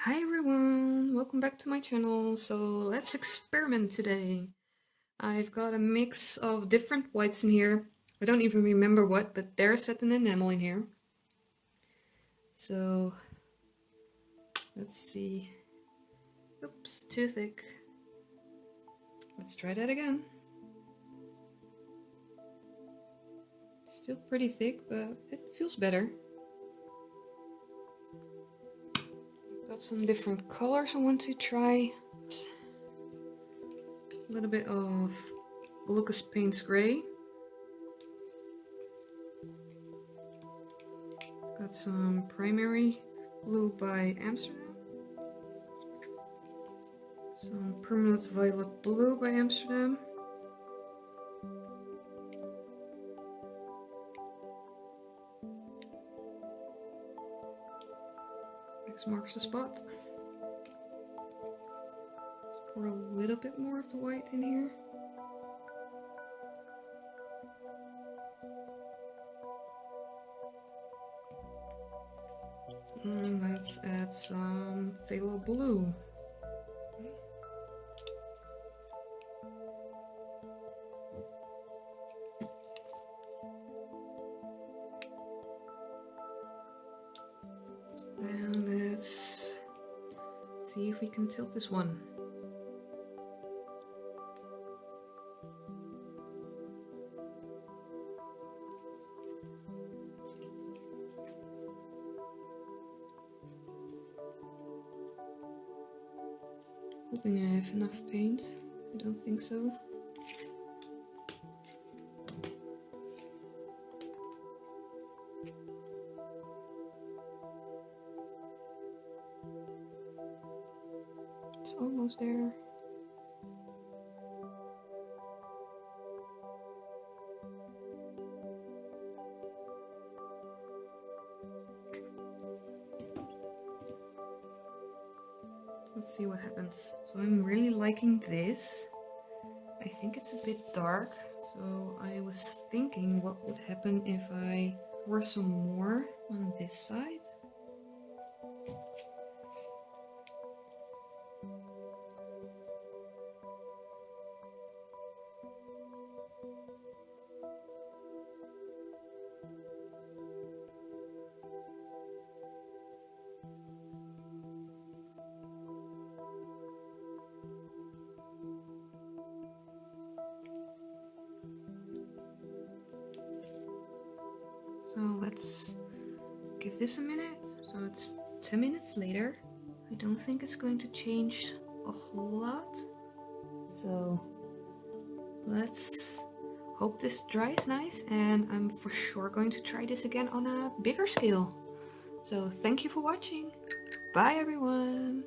Hi everyone, welcome back to my channel. So let's experiment today. I've got a mix of different whites in here. I don't even remember what, but there's satin enamel in here. So let's see. Oops, too thick. Let's try that again. Still pretty thick, but it feels better. Got some different colors I want to try. A little bit of Lucas Paints Gray. Got some Primary Blue by Amsterdam. Some Permanent Violet Blue by Amsterdam. X marks the spot. Let's pour a little bit more of the white in here. And let's add some phthalo blue. And let's see if we can tilt this one. Hoping I have enough paint. I don't think so. It's almost there. Let's see what happens. So I'm really liking this. I think it's a bit dark, so I was thinking what would happen if I pour some more on this side. So let's give this a minute. So it's 10 minutes later. I don't think it's going to change a whole lot. So let's hope this dries nice, and I'm for sure going to try this again on a bigger scale. So thank you for watching. Bye everyone.